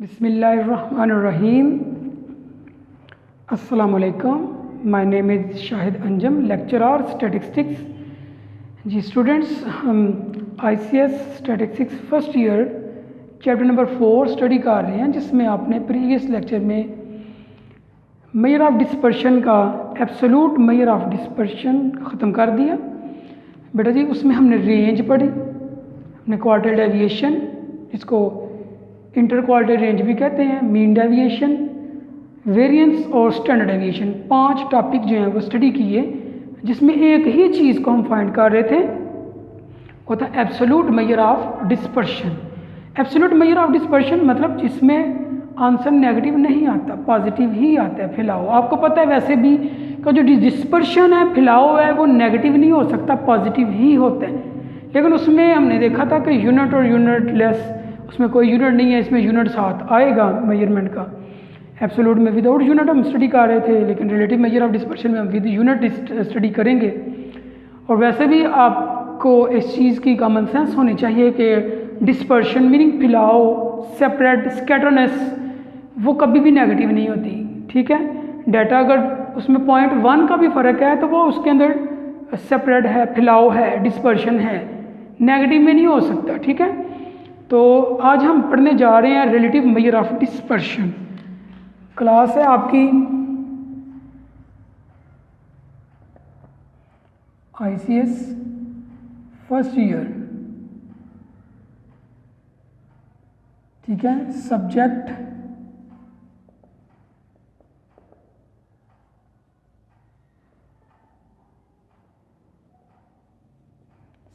बिस्मिल्लाहिर्रहमानिर्रहीम। अस्सलामुअलैकुम। My name is Shahid Anjum, lecturer statistics. जी स्टूडेंट्स, हम ICS statistics first year chapter number 4 study कर रहे हैं, जिसमें आपने प्रीवियस लेक्चर में मेजर ऑफ डिस्पर्शन का एब्सोल्यूट मेजर ऑफ डिस्पर्शन ख़त्म कर दिया बेटा जी। उसमें हमने रेंज पढ़ी, हमने क्वार्टर डेविएशन, इसको इंटर क्वार्टर रेंज भी कहते हैं, मीन डेविएशन, वेरिएंस और स्टैंडर्ड डेविएशन। 5 टॉपिक जो हैं वो स्टडी किए, जिसमें एक ही चीज़ को हम फाइंड कर रहे थे, वो था absolute measure of dispersion. Absolute measure of dispersion मतलब जिसमें आंसर नेगेटिव नहीं आता, पॉजिटिव ही आता है। फैलाव आपको पता है वैसे भी का जो डिस्पर्शन है, फैलाव है, वो नेगेटिव नहीं हो सकता, पॉजिटिव ही होता है। लेकिन उसमें हमने देखा था कि यूनिट और यूनिट लेस, उसमें कोई यूनिट नहीं है, इसमें यूनिट साथ आएगा मेजरमेंट का। एब्सोल्यूट में विदाउट यूनिट हम स्टडी कर रहे थे, लेकिन रिलेटिव मेजर ऑफ डिस्पर्शन में हम विद यूनिट स्टडी करेंगे। और वैसे भी आपको इस चीज़ की कॉमन सेंस होनी चाहिए कि डिस्पर्शन मीनिंग फैलाव, सेपरेट, स्कैटरनेस, वो कभी भी नेगेटिव नहीं होती। ठीक है, डाटा अगर उसमें 0.1 का भी फ़र्क है तो वो उसके अंदर सेपरेट है, फैलाव है, डिस्पर्शन है, नेगेटिव में नहीं हो सकता। ठीक है, तो आज हम पढ़ने जा रहे हैं relative measure of dispersion. Class है आपकी ICS फर्स्ट ईयर। ठीक है, subject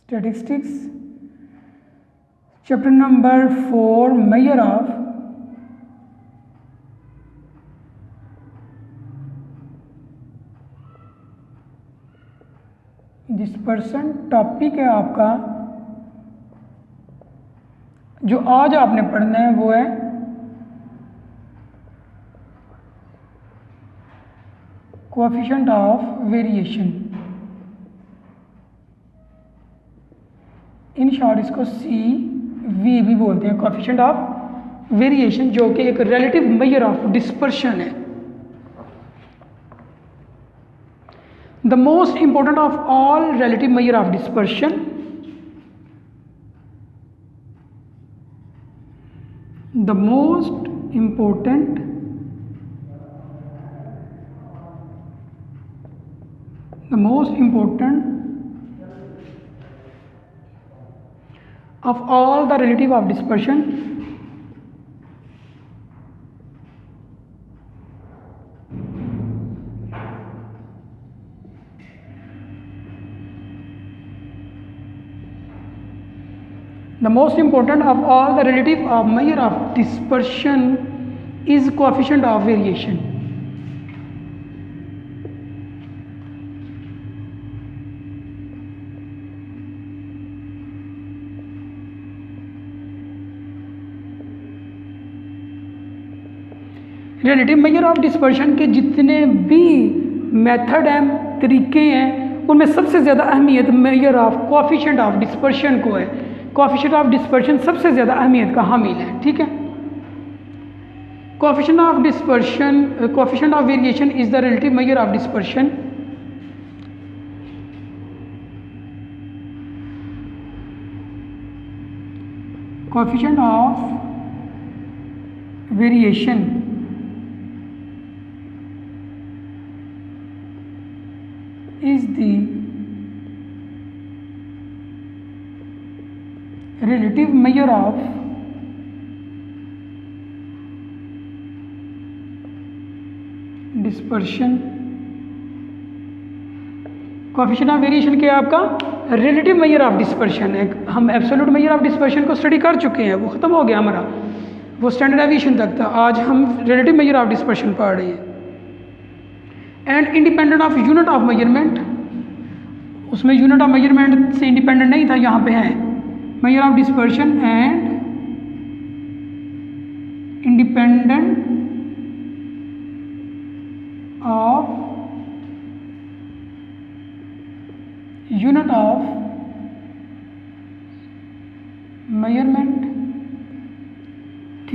statistics, chapter number 4 major of dispersion. Topic है आपका जो आज आपने पढ़ना है वो है coefficient of variation. In short इसको CV भी बोलते हैं, कोएफिशिएंट ऑफ वेरिएशन, जो कि एक रिलेटिव मेजर ऑफ डिस्पर्शन है। The most important of all relative measure of dispersion, the most important of all the relative of dispersion the most important of all the relative of measure of dispersion is coefficient of variation. Relative measure of dispersion के जितने भी method हैं, तरीके हैं, उनमें सबसे ज़्यादा अहमियत measure of coefficient of dispersion को है। कोएफिशिएंट ऑफ डिस्पर्शन सबसे ज़्यादा अहमियत का हामिल है। ठीक है, coefficient of dispersion, coefficient of variation is the relative measure of dispersion. Coefficient of variation is the relative measure of dispersion। Coefficient of variation क्या है आपका? रिलेटिव मेजर ऑफ डिस्पर्शन है। हम एब्सोल्यूट मेजर ऑफ डिस्पर्शन को study कर चुके हैं, वो ख़त्म हो गया हमारा, वो स्टैंडर्ड डेविएशन तक था। आज हम रिलेटिव मेजर ऑफ डिस्पर्शन पढ़ रहे हैं। And independent of unit of measurement, उसमें यूनिट ऑफ मेजरमेंट से इंडिपेंडेंट नहीं था, यहाँ पे है major of dispersion and independent of unit of measurement.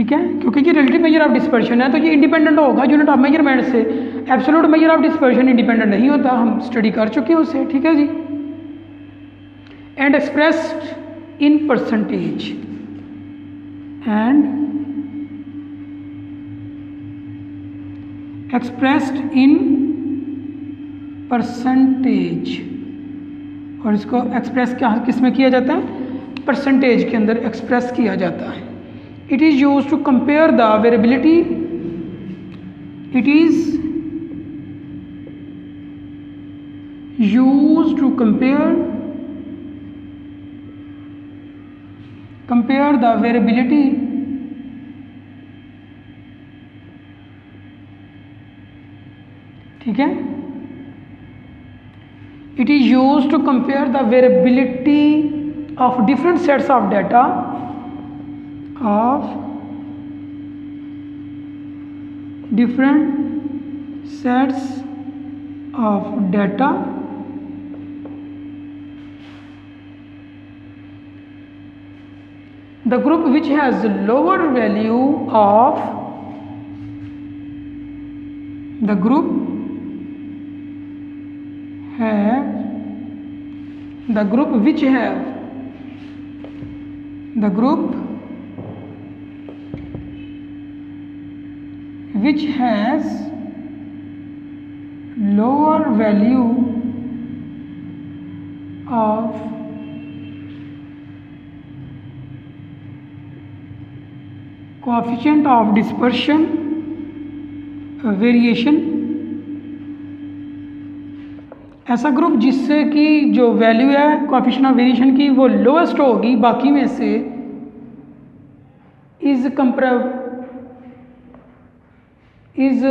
ठीक है, क्योंकि ये रिलेटिव मेजर ऑफ डिस्पर्शन है तो ये इंडिपेंडेंट होगा यूनिट ऑफ मेजरमेंट से। Absolute measure of dispersion independent नहीं होता, हम स्टडी कर चुके हैं उससे। ठीक है जी। And expressed in percentage, and expressed in percentage, और इसको एक्सप्रेस क्या किस में किया जाता है? परसेंटेज के अंदर एक्सप्रेस किया जाता है। It is use to compare the variability, it is use to compare the variability ठीक है, it is used to compare the variability of different sets of data the group which has lower value of the group which has lower value of coefficient of dispersion variation, ऐसा group जिससे कि जो value है coefficient of variation की वो lowest होगी बाकी में से, इज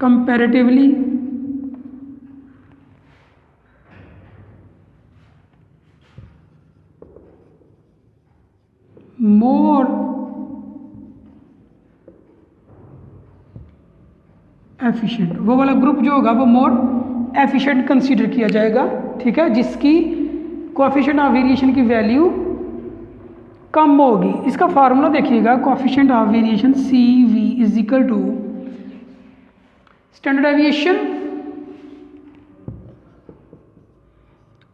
कंपैरेटिवली मोर एफिशिएंट। वो वाला ग्रुप जो होगा वो मोर एफिशिएंट कंसीडर किया जाएगा। ठीक है, जिसकी कोएफिशिएंट ऑफ वेरिएशन की वैल्यू कम होगी। इसका फार्मूला देखिएगा, coefficient of variation C V is equal to standard deviation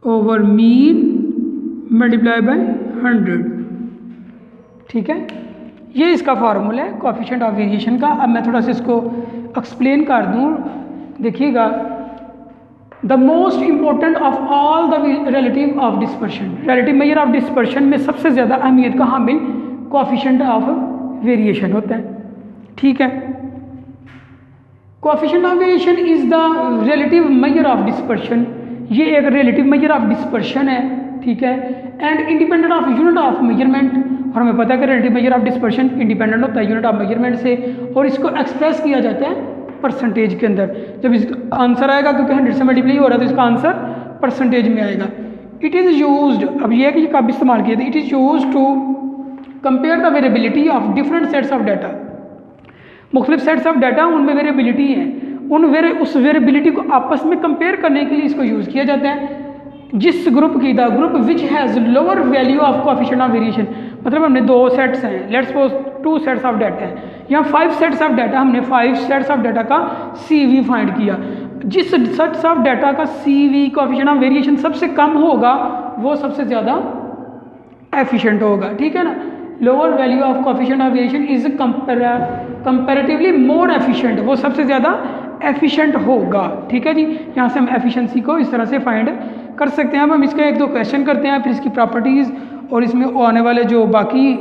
over mean multiply by 100। ठीक है, ये इसका फार्मूला है कोएफिशिएंट ऑफ वेरिएशन का। अब मैं थोड़ा सा इसको एक्सप्लेन कर दूं, देखिएगा। The most important of all the relative of dispersion, relative measure of dispersion में सबसे ज़्यादा अहमियत का हामिल कोएफिशिएंट ऑफ वेरिएशन होता है। ठीक है, coefficient of variation is the relative measure of dispersion, ये एक रिलेटिव मेजर ऑफ डिस्पर्शन है। ठीक है, and independent of unit of measurement, और हमें पता है कि relative measure of dispersion independent होता है यूनिट ऑफ मेजरमेंट से, और इसको एक्सप्रेस किया जाता है परसेंटेज के अंदर। जब इसका आंसर आएगा, क्योंकि 100 से मल्टीप्लाई हो रहा है तो इसका आंसर परसेंटेज में आएगा। इट इज़ यूज्ड, अब यह है कि कब इस्तेमाल किया था, it is used to compare the variability of different sets of data. मुख्तलिफ सेट्स ऑफ डाटा उनमें वेरिएबिलिटी है, उस वेरिएबिलिटी को आपस में कंपेयर करने के लिए इसको यूज़ किया जाता है। जिस ग्रुप की, the group which has lower value of coefficient of variation, मतलब हमने 2 सेट्स हैं, let's suppose 2 sets of data है, या 5 सेट्स ऑफ डाटा, हमने 5 सेट्स ऑफ डाटा का CV फाइंड किया। जिस सेट्स ऑफ डाटा का CV कोएफिशिएंट ऑफ वेरिएशन सबसे कम होगा वो सबसे ज़्यादा एफिशिएंट होगा। ठीक है ना, lower value of coefficient of variation is comparatively more efficient, वो सबसे ज़्यादा एफिशिएंट होगा। ठीक है जी, यहाँ से हम एफिशिएंसी को इस तरह से फाइंड कर सकते हैं। अब हम इसका 1-2 क्वेश्चन करते हैं, फिर इसकी प्रॉपर्टीज़ और इसमें आने वाले जो बाकी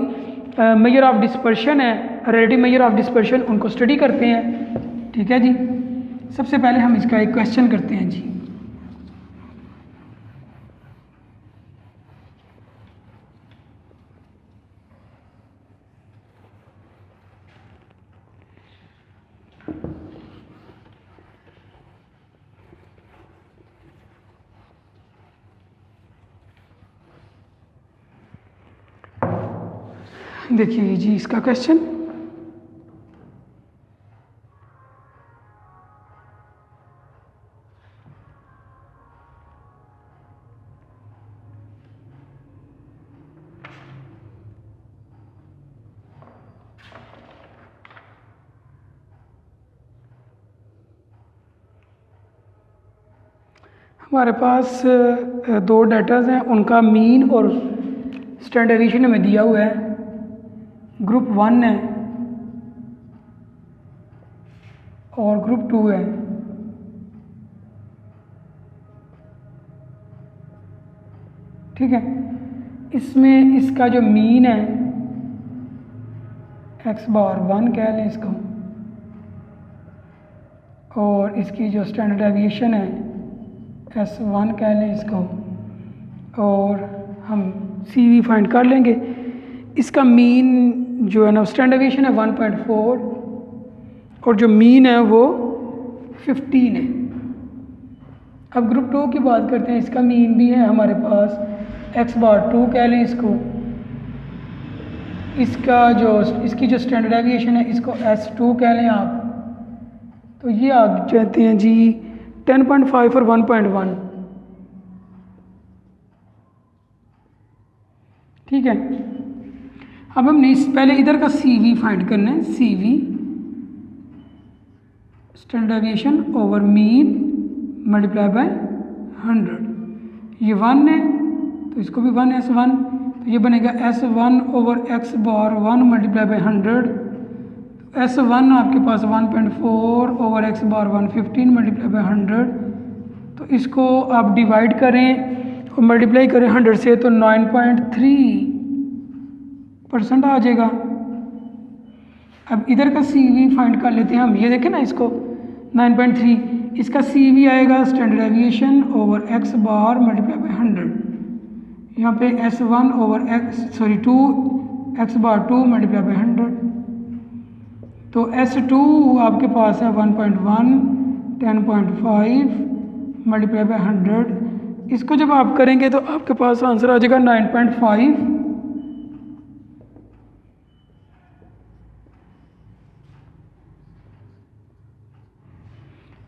मेजर ऑफ डिस्पर्शन है, रिलेटिव मेजर ऑफ डिस्पर्शन, उनको स्टडी करते हैं। ठीक है जी, सबसे पहले हम इसका एक क्वेश्चन करते हैं जी। देखिए जी इसका क्वेश्चन, हमारे पास दो डाटाज हैं, उनका मीन और स्टैंडर्ड डेविएशन हमें दिया हुआ है। ग्रुप 1 है और ग्रुप 2 है। ठीक है, इसमें इसका जो मीन है x⁻1 कह लें इसको, और इसकी जो स्टैंडर्ड डेविएशन है S1 कह लें इसको, और हम CV फाइंड कर लेंगे। इसका मीन जो है ना स्टैंडर्ड डेविएशन है 1.4 और जो मीन है वो 15 है। अब ग्रुप 2 की बात करते हैं। इसका मीन भी है हमारे पास x⁻2 कह लें इसको, इसकी जो स्टैंडर्ड डेविएशन है इसको S2 कह लें आप। तो ये आ जाते हैं जी 10.5 और 1.1। ठीक है, अब हमने पहले इधर का CV फाइंड करना है। CV standard deviation over mean multiply by 100। ये 1 है तो इसको भी 1 S1, तो ये बनेगा S1 over x⁻1 multiply by 100। S1 आपके पास 1.4 ओवर x⁻1 15 मल्टीप्लाई बाय 100। तो इसको आप डिवाइड करें और मल्टीप्लाई करें 100 से तो 9.3% आ जाएगा। अब इधर का CV फाइंड कर लेते हैं हम। ये देखें ना इसको 9.3, इसका CV आएगा standard deviation over x⁻ multiply by 100। यहाँ पे S1 over 2 x⁻2 multiply by 100। तो S2 आपके पास है 1.1 10.5 मल्टीप्लाई बाय 100। इसको जब आप करेंगे तो आपके पास आंसर आ जाएगा 9.5।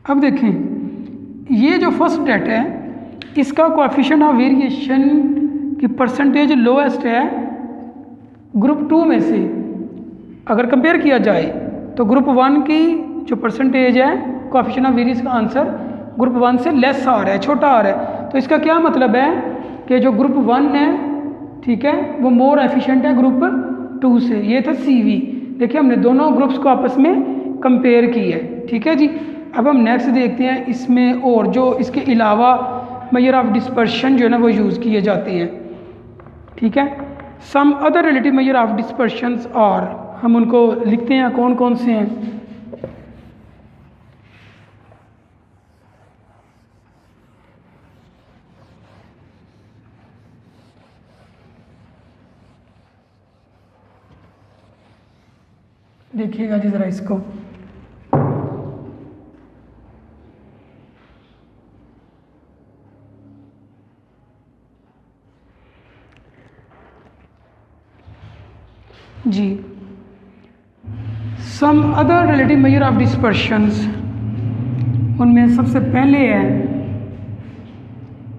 अब देखें, ये जो फर्स्ट डाटा है इसका कोएफिशिएंट ऑफ वेरिएशन की परसेंटेज लोएस्ट है ग्रुप 2 में से। अगर कंपेयर किया जाए तो ग्रुप 1 की जो परसेंटेज है कोएफिशिएंट ऑफ वेरिएशन का आंसर ग्रुप 1 से लेस आ रहा है, छोटा आ रहा है। तो इसका क्या मतलब है कि जो ग्रुप 1 है, ठीक है, वो मोर एफिशिएंट है ग्रुप 2 से। ये था CV। देखिए हमने दोनों ग्रुप्स को आपस में कंपेयर किया है। ठीक है जी, अब हम नेक्स्ट देखते हैं। इसमें और जो इसके अलावा मेजर ऑफ डिस्पर्शन जो है ना वो यूज़ किए जाते हैं। ठीक है, some other relative measure of dispersions और हम उनको लिखते हैं कौन कौन से हैं। देखिएगा जी ज़रा इसको। जी, some other relative measure of dispersions, उनमें सबसे पहले है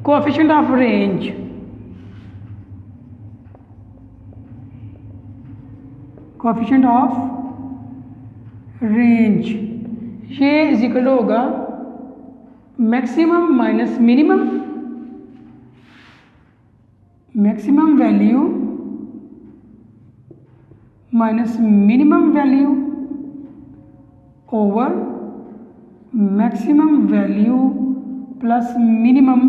coefficient of range. Coefficient of range ये इज इक्वल होगा maximum minus minimum, maximum value minus minimum value over maximum value plus minimum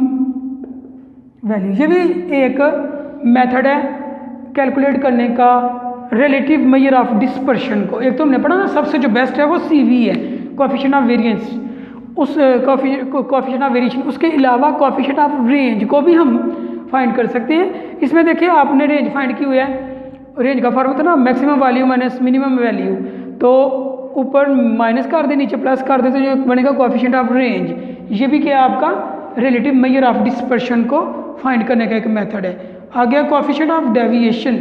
value. ये भी एक मेथड है कैलकुलेट करने का रिलेटिव मेजर ऑफ डिस्पर्शन को। एक तो हमने पढ़ा ना सबसे जो बेस्ट है वो CV है, कोएफिशिएंट ऑफ वेरिएंस। उस कोएफिशिएंट ऑफ वेरिएशन, उसके अलावा कोएफिशिएंट ऑफ रेंज को भी हम फाइंड कर सकते हैं। इसमें देखिए आपने रेंज फाइंड की हुई है, रेंज का फॉर्मूला था ना maximum value minus minimum value, तो ऊपर माइनस कर दे नीचे प्लस कर दे तो जो बनेगा कोएफिशिएंट ऑफ रेंज। ये भी क्या आपका रिलेटिव मेजर ऑफ डिस्पर्शन को फाइंड करने का एक मेथड है। आ गया coefficient of deviation,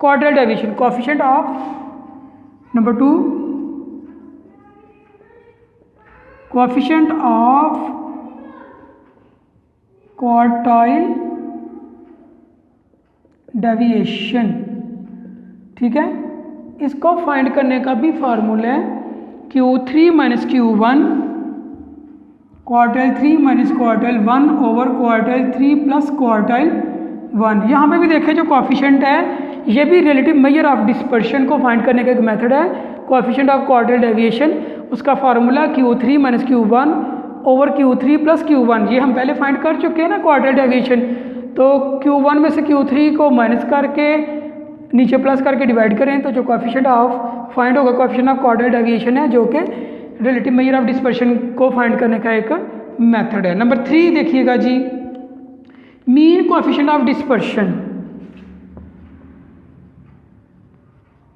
quartile deviation, coefficient of number 2 coefficient of quartile deviation. ठीक है, इसको फाइंड करने का भी फार्मूला है Q3 minus Q1 quartile 3 minus quartile 1 over quartile 3 plus quartile 1। यहाँ पे भी देखें जो कॉफिशेंट है ये भी रिलेटिव मेजर ऑफ डिस्पर्शन को फाइंड करने का एक मेथड है। कॉफिशेंट ऑफ क्वार्टाइल डेविएशन, उसका formula Q3 minus Q1 over Q3 plus Q1। ये हम पहले फाइंड कर चुके हैं ना क्वार्टाइल डेविएशन। तो Q1 में से Q3 को माइनस करके नीचे प्लस करके डिवाइड करें तो जो कॉफिशेंट ऑफ फाइंड होगा कॉफिशेंट ऑफ क्वार्टाइल डेविएशन है, जो कि रिलेटिव मेजर ऑफ डिस्पर्शन को फाइंड करने का एक मेथड है। नंबर 3 देखिएगा जी, mean coefficient of dispersion.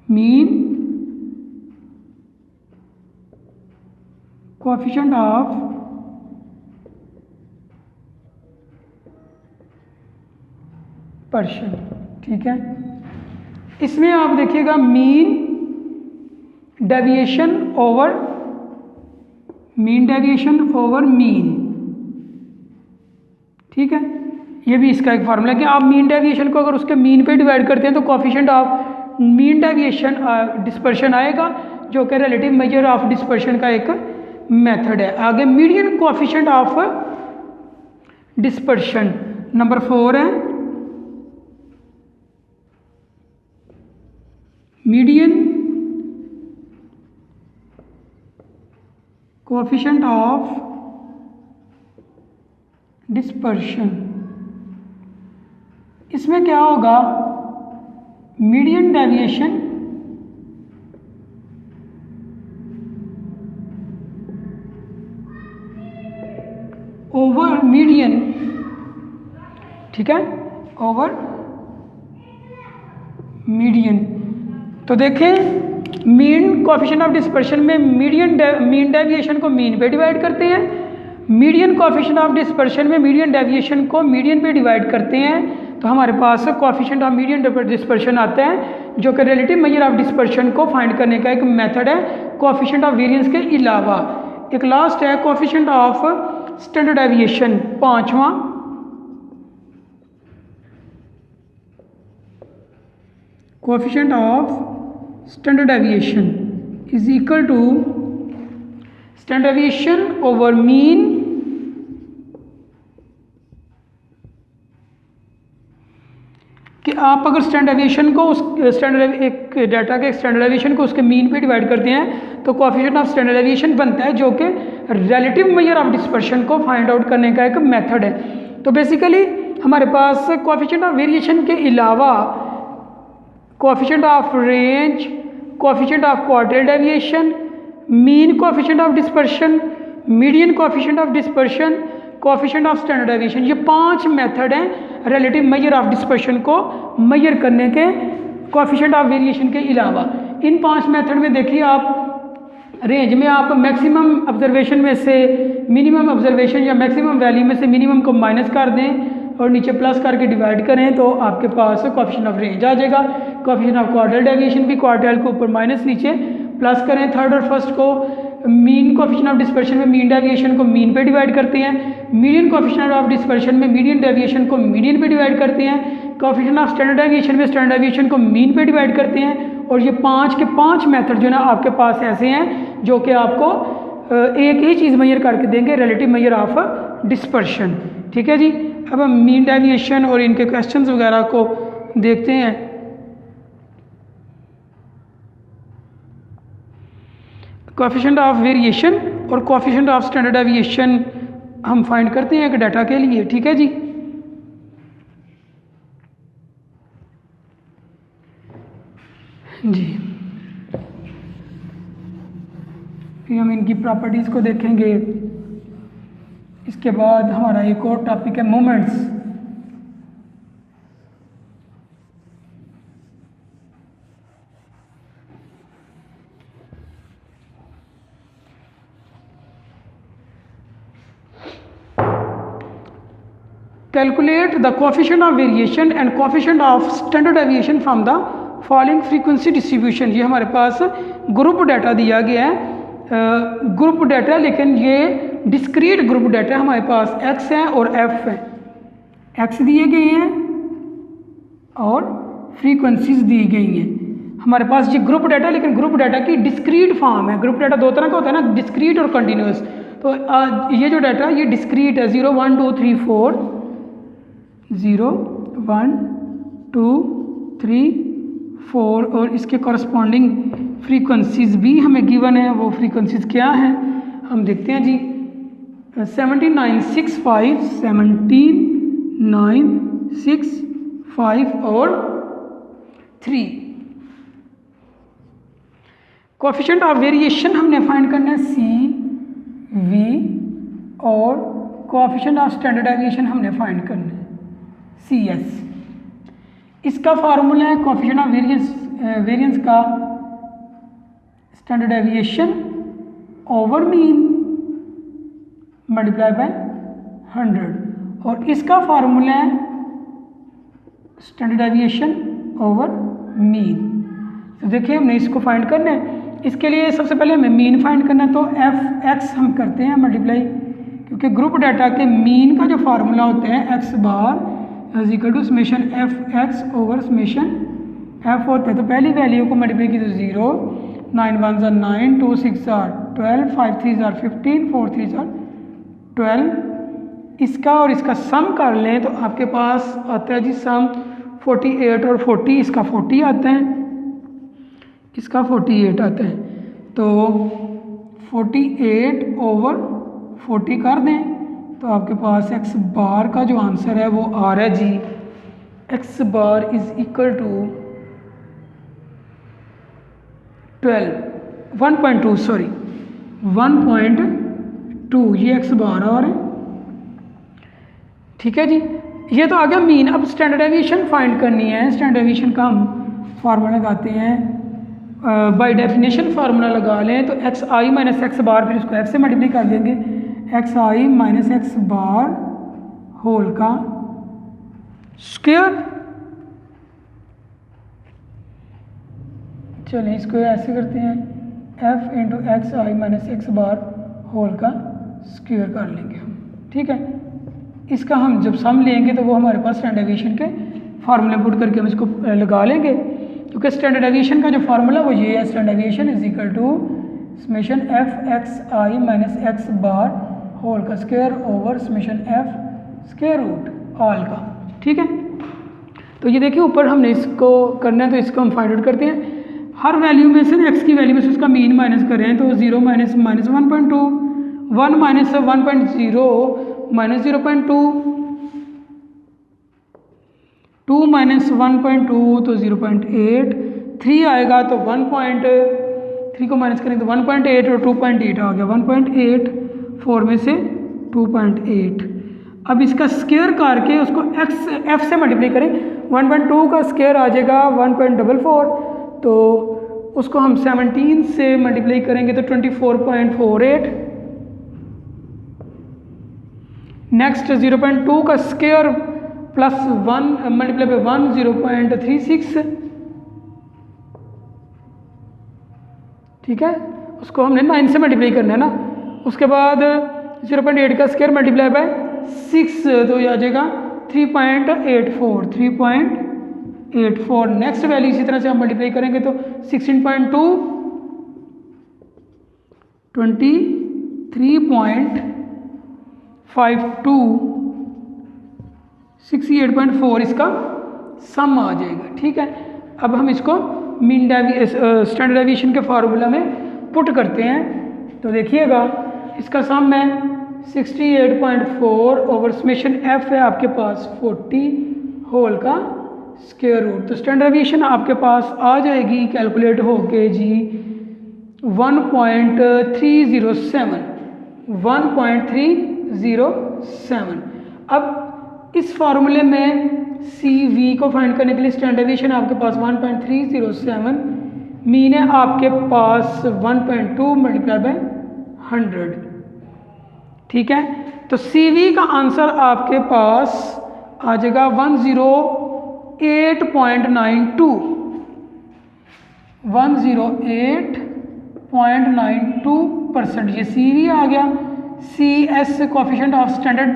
Mean coefficient of dispersion, ठीक है। इसमें आप देखिएगा मीन डेविएशन ओवर मीन, ठीक है। ये भी इसका एक फार्मूला है कि आप मीन डेविएशन को अगर उसके मीन पे डिवाइड करते हैं तो coefficient of mean deviation dispersion आएगा, जो कि रिलेटिव मेजर ऑफ डिस्पर्शन का एक मेथड है। आगे median coefficient of dispersion number 4 है। मीडियन कोएफिशिएंट ऑफ डिस्पर्शन, इसमें क्या होगा, मीडियन डेविएशन ओवर मीडियन, ठीक है, ओवर मीडियन। तो देखें मीन कोएफिशिएंट ऑफ डिस्पर्शन में मीन डेविएशन को मीन पे डिवाइड करते हैं, मीडियन कोएफिशिएंट ऑफ डिस्पर्शन में मीडियन डेविएशन को मीडियन पे डिवाइड करते हैं। तो हमारे पास कोएफिशिएंट ऑफ मीडियन डिस्पर्शन आता है, जो कि रिलेटिव मेजर ऑफ डिस्पर्शन को फाइंड करने का एक मेथड है कोएफिशिएंट ऑफ वेरिएंस के अलावा। एक लास्ट है कोएफिशिएंट ऑफ स्टैंडर्ड डेविएशन, 5वां। Coefficient of standard deviation is equal to standard deviation over mean कि आप अगर स्टैंडर्ड डेविएशन को एक डाटा के स्टैंडर्ड डेविएशन को उसके मीन पे डिवाइड करते हैं तो कोएफिशिएंट ऑफ स्टैंडर्ड डेविएशन बनता है, जो कि रिलेटिव मेजर ऑफ डिस्पर्शन को फाइंड आउट करने का एक मेथड है। तो बेसिकली हमारे पास कोएफिशिएंट ऑफ वेरिएशन के अलावा coefficient of range, coefficient of quartile deviation, mean coefficient of dispersion, median coefficient of dispersion, coefficient of standard deviation, ये 5 मेथड हैं रिलेटिव मेजर ऑफ डिस्पर्शन को मेजर करने के कोएफिशिएंट ऑफ वेरिएशन के अलावा। इन 5 method में देखिए आप रेंज में आप मैक्सिमम ऑब्जर्वेशन में से मिनिमम ऑब्जर्वेशन या मैक्सिमम वैल्यू में से मिनिमम को माइनस कर दें और नीचे प्लस करके डिवाइड करें तो आपके पास कोएफिशिएंट ऑफ रेंज आ जाएगा। कोएफिशिएंट ऑफ क्वार्टाइल डेविएशन भी क्वार्टाइल को ऊपर माइनस नीचे प्लस करें। थर्ड और फर्स्ट को मीन कोएफिशिएंट ऑफ डिस्पर्शन में मीन डेविएशन को मीन पे डिवाइड करते हैं, मीडियन कोएफिशिएंट ऑफ डिस्पर्शन में मीडियन डेविएशन को मीडियन पे डिवाइड करते हैं, कोएफिशिएंट ऑफ स्टैंडर्ड डेविएशन में स्टैंडर्ड डेविएशन को मीन पे डिवाइड करते हैं। और ये 5 के 5 मेथड जो है ना आपके पास ऐसे हैं जो कि आपको एक ही चीज़ मेजर करके देंगे, रिलेटिव मेजर ऑफ डिस्पर्शन, ठीक है जी। अब हम मीन डेविएशन और इनके क्वेश्चंस वगैरह को देखते हैं। कोएफिशिएंट ऑफ वेरिएशन और कोएफिशिएंट ऑफ स्टैंडर्ड डेविएशन हम फाइंड करते हैं एक डाटा के लिए, ठीक है जी। जी फिर हम इनकी प्रॉपर्टीज़ को देखेंगे। इसके बाद हमारा एक और टॉपिक है moments. Calculate the coefficient of variation and coefficient of standard deviation from the following frequency distribution. ये हमारे पास ग्रुप डाटा दिया गया है, ग्रुप डाटा, लेकिन ये डिस्क्रीट ग्रुप डाटा हमारे पास एक्स है और एफ है। एक्स दिए गए हैं और फ्रीक्वेंसीज दी गई हैं हमारे पास। ये ग्रुप डाटा, लेकिन ग्रुप डाटा की डिस्क्रीट फॉर्म है। ग्रुप डाटा 2 तरह का होता है ना, डिस्क्रीट और कंटिन्यूस। तो ये जो डाटा ये डिस्क्रीट है, 0 1 2 3 4, 0 1 2 3 4 और इसके कॉरस्पॉन्डिंग फ्रीक्वेंसीज भी हमें गिवन है। वो फ्रीक्वेंसीज क्या हैं हम देखते हैं जी। 17 9 6 5, 17 9 6 5 और 3। कोएफिशिएंट ऑफ वेरिएशन हमने फाइंड करना है सी वी और कोएफिशिएंट ऑफ स्टैंडर्ड डेविएशन हमने फाइंड करना है सी एस। इसका फार्मूला है कोएफिशिएंट ऑफ वेरिएंस का standard deviation over mean multiply by 100 और इसका फार्मूला है स्टैंडर्ड डेविएशन ओवर मीन। तो देखिए हमने इसको फाइंड करना है। इसके लिए सबसे पहले हमें मीन फाइंड करना है, तो एफ एक्स हम करते हैं मल्टीप्लाई, क्योंकि ग्रुप डाटा के मीन का जो फार्मूला होता है x bar is equal to summation f x over summation f होता है। तो पहली वैल्यू को मल्टीप्लाई की तो 0, 9 1 are 9, 2 6 are 12, 5 3 are 15, 4 3 are 12। इसका और इसका सम कर लें तो आपके पास आता है जी सम 48 और 40, इसका 40 आता है, इसका 48 आता है। तो 48 ओवर 40 कर दें तो आपके पास एक्स बार का जो आंसर है वो आ रहा है जी, x bar is equal to 1.2 sorry 1.2 ये एक्स बार आ रहा है। ठीक है जी, ये तो आ गया मीन। अब स्टैंडर्ड डेविएशन फाइंड करनी है। स्टैंडर्ड डेविएशन का हम फार्मूला लगाते हैं, बाय डेफिनेशन फार्मूला लगा लें तो एक्स आई माइनस एक्स बार, फिर इसको एफ से मल्टीप्लाई कर देंगे, x i minus x bar whole का स्क्वायर। चलिए इसको ऐसे करते हैं, F into x i minus x bar whole का स्क्वायर कर लेंगे हम। ठीक है, इसका हम जब सम लेंगे तो वो हमारे पास स्टैंडर्ड डेविएशन के फार्मूले पुट करके हम इसको लगा लेंगे, क्योंकि स्टैंडर्ड डेविएशन का जो फार्मूला वो ये है, standard deviation is equal to summation f x i minus x bar whole का square over summation f square root all का। ठीक है, तो ये देखिए ऊपर हमने इसको करना है तो इसको हम फाइंड आउट करते हैं। हर वैल्यू में से एक्स की वैल्यू में से उसका मीन माइनस कर रहे हैं, तो 0 minus minus 1.2, 1 minus 1.0 minus 0.2, 2 minus 1.2 तो 0.8, 3 आएगा तो 1.3 को माइनस करेंगे तो 1.8 और 2.8 आ गया, 1.8 4 में से 2.8। अब इसका स्क्वायर करके उसको एक्स एफ से मल्टीप्लाई करें, 1.2 का स्क्वायर आ जाएगा 1.44, तो उसको हम 17 से मल्टीप्लाई करेंगे तो 24.48। नेक्स्ट 0.2 का स्क्वायर प्लस 1 मल्टीप्लाई बाय 1 0.36। ठीक है, उसको हमने 9 से मल्टीप्लाई करना है ना। उसके बाद 0.8 का स्क्वायर मल्टीप्लाई बाय 6 तो ये आ जाएगा 3.84, 3.84। नेक्स्ट वैल्यू इसी तरह से हम मल्टीप्लाई करेंगे तो 16.2 23.52 68.4 इसका सम आ जाएगा। ठीक है, अब हम इसको मीन स्टैंडर्ड डेविएशन के फार्मूला में पुट करते हैं तो देखिएगा इसका सम है 68.4 ओवर समेशन एफ है आपके पास 40 होल का स्क्वायर रूट। तो स्टैंडर्ड डेविएशन आपके पास आ जाएगी कैलकुलेट होके जी 1.307। अब इस फार्मूले में सी वी को फाइंड करने के लिए स्टैंडर्ड डेविएशन आपके पास 1.307, मीन है आपके पास 1.2 मल्टीप्लाई बाय 100। ठीक है, तो सी वी का आंसर आपके पास आ जाएगा 108.92, 108.92%। ये सी वी आ गया। C S coefficient of standard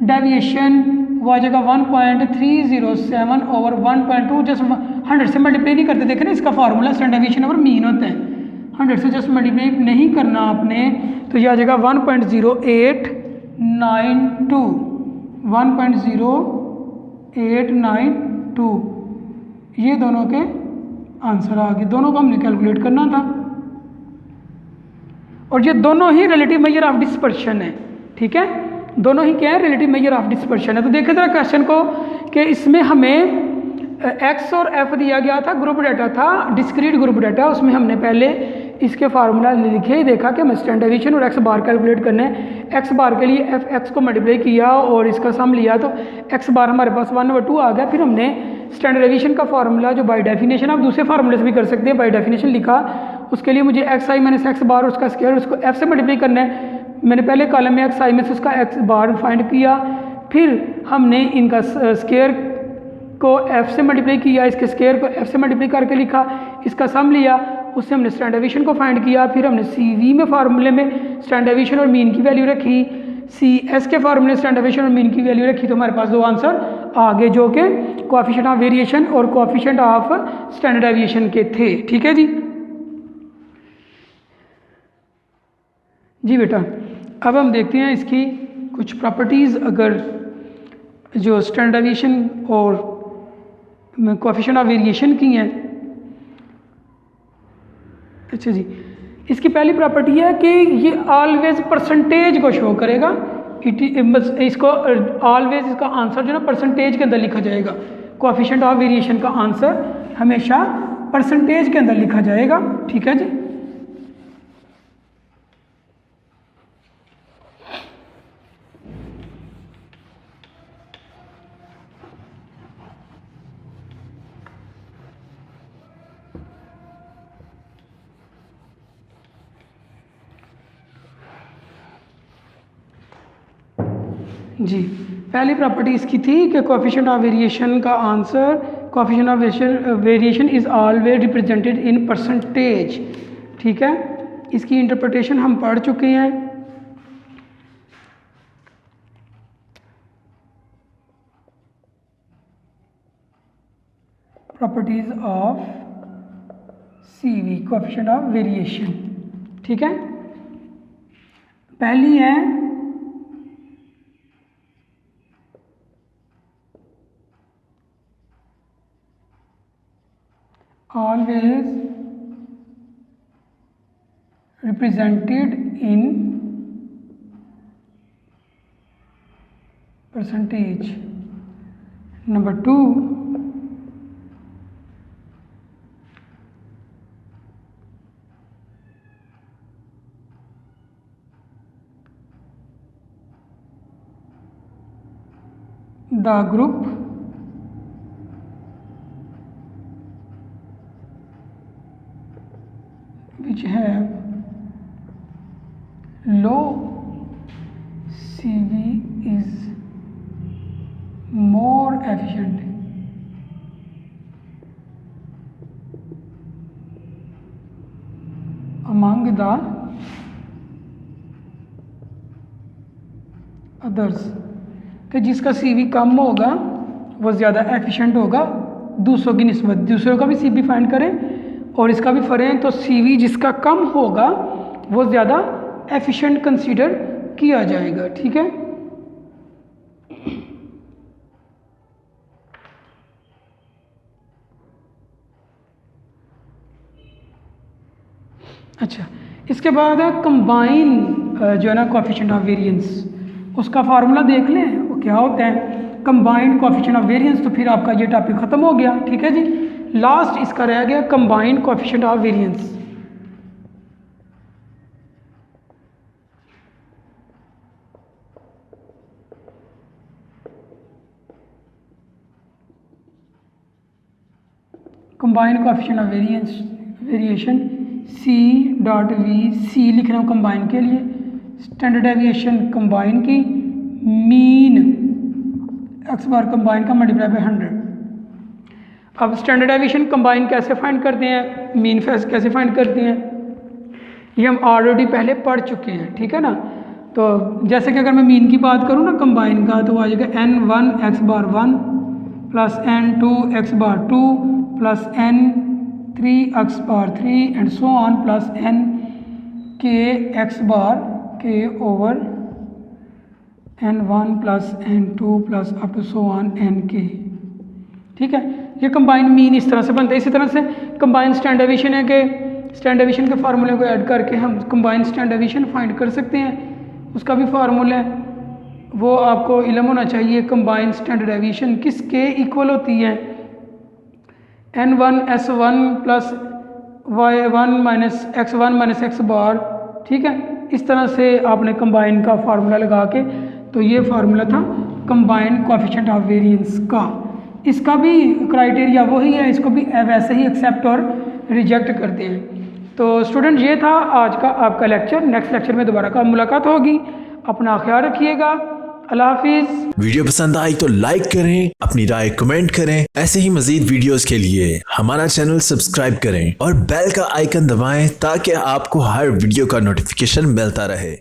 deviation वो आ जाएगा 1.307 ओवर 1.2, जस्ट 100 से मल्टीप्लाई नहीं करते, देखें ना इसका formula standard deviation over mean होता है, 100 से जस्ट मल्टीप्लाई नहीं करना आपने, तो ये आ जाएगा 1.0892, 1.0892, ये दोनों के आंसर आ गए। दोनों को हमने कैलकुलेट करना था, और ये दोनों ही रिलेटिव मेजर ऑफ डिस्पर्शन है, ठीक है, दोनों ही क्या है, रिलेटिव मेजर ऑफ डिस्पर्शन है। तो देखें जरा क्वेश्चन को कि इसमें हमें एक्स और एफ दिया गया था, ग्रुप डाटा था, डिस्क्रीट ग्रुप डाटा, उसमें हमने पहले इसके फार्मूला लिखे, देखा कि हमें स्टैंडर्ड डेविएशन और एक्स बार कैलकुलेट करने हैं। एक्स बार के लिए एफ एक्स को मल्टीप्लाई किया और इसका सम लिया, तो एक्स बार हमारे पास 1/2 आ गया। फिर हमने स्टैंडर्ड डेविएशन का फार्मूला जो बाय डेफिनेशन, आप दूसरे फार्मूले से भी कर सकते हैं, बाय डेफिनेशन लिखा, उसके लिए मुझे एक्स आई माइनस एक्स बार और उसका स्क्वायर, उसको एफ से मल्टीप्लाई करना है। मैंने पहले कॉलम में एक्स आई माइनस उसका एक्स बार फाइंड किया, फिर हमने इनका स्क्वायर को एफ से मल्टीप्लाई किया, इसके स्क्वायर को एफ से मल्टीप्लाई करके लिखा, इसका सम लिया, उससे हमने स्टैंडर्ड डेविएशन को फाइंड किया। फिर हमने सी वी में फार्मूले में स्टैंडर्ड डेविएशन और मीन की वैल्यू रखी, सी एस के फार्मूले स्टैंडर्ड डेविएशन और मीन की वैल्यू रखी, तो हमारे पास दो आंसर आ गए जो कि कोएफिशिएंट ऑफ वेरिएशन और कोएफिशिएंट ऑफ स्टैंडर्ड डेविएशन के थे। ठीक है जी, जी बेटा, अब हम देखते हैं इसकी कुछ प्रॉपर्टीज़, अगर जो स्टैंडर्ड डेविएशन और कोएफिशिएंट ऑफ वेरिएशन की हैं। अच्छा जी, इसकी पहली प्रॉपर्टी है कि ये ऑलवेज परसेंटेज को शो करेगा, इसको ऑलवेज इसका आंसर जो ना परसेंटेज के अंदर लिखा जाएगा, कोएफिशिएंट ऑफ वेरिएशन का आंसर हमेशा परसेंटेज के अंदर लिखा जाएगा। ठीक है जी, जी पहली प्रॉपर्टी इसकी थी कि कोएफिशिएंट ऑफ वेरिएशन का answer, coefficient of variation is always represented in percentage. ठीक है, इसकी इंटरप्रिटेशन हम पढ़ चुके हैं। Properties of CV, coefficient of variation. ठीक है, पहली है always represented in percentage. Number 2, the group which have low CV is more efficient among the others, कि जिसका CV कम होगा वो ज़्यादा एफिशिएंट होगा दूसरों की निस्बत। दूसरों का भी CV फाइंड करें और इसका भी फरें, तो CV जिसका कम होगा वो ज़्यादा एफिशिएंट कंसीडर किया जाएगा। ठीक है, अच्छा, इसके बाद है कंबाइन जो है ना कोएफिशिएंट ऑफ वेरिएंस, उसका फार्मूला देख लें वो क्या होता है, कंबाइंड कोएफिशिएंट ऑफ वेरिएंस। तो फिर आपका ये टॉपिक ख़त्म हो गया। ठीक है जी, लास्ट इसका रह गया combined coefficient of variance. Combined coefficient of variation C dot V, C लिख रहा हूँ कंबाइन के लिए, स्टैंडर्ड डेविएशन कंबाइन की, मीन एक्स बार कंबाइन का मल्टीप्लाई बाय 100। अब स्टैंडर्ड डेविएशन कंबाइन कैसे फाइंड करते हैं, मीन कैसे फाइंड करते हैं, ये हम ऑलरेडी पहले पढ़ चुके हैं। ठीक है ना, तो जैसे कि अगर मैं मीन की बात करूँ ना कंबाइन का, तो वो आ जाएगा N1 x bar 1 plus N2 x bar 2 plus N3 3x bar 3 and so on plus n k x bar k over n1 plus n2 plus up to so on n k। ठीक है, ये combine mean इस तरह से बनता है। इसी तरह से कंबाइन स्टैंडर्ड डेविएशन है कि स्टैंडर्ड डेविएशन के फार्मूले को ऐड करके हम कंबाइन स्टैंडर्ड डेविएशन फाइंड कर सकते हैं। उसका भी फार्मूला है, वो आपको इल्म होना चाहिए। कंबाइन स्टैंडर्ड डेविएशन किसके इक्वल होती है? n1 s1 plus y1 minus x1 minus x बार। ठीक है, इस तरह से आपने कंबाइन का फार्मूला लगा के, तो ये फार्मूला था कंबाइन कोएफिशिएंट ऑफ वेरिएंस का। इसका भी क्राइटेरिया वही है, इसको भी वैसे ही एक्सेप्ट और रिजेक्ट करते हैं। तो स्टूडेंट, ये था आज का आपका लेक्चर। नेक्स्ट लेक्चर में दोबारा का मुलाकात होगी। अपना ख्याल रखिएगा। अल्लाह हाफिज़। वीडियो पसंद आई तो लाइक करें, अपनी राय कमेंट करें। ऐसे ही मजीद वीडियोस के लिए हमारा चैनल सब्सक्राइब करें और बेल का आइकन दबाएं ताकि आपको हर वीडियो का नोटिफिकेशन मिलता रहे।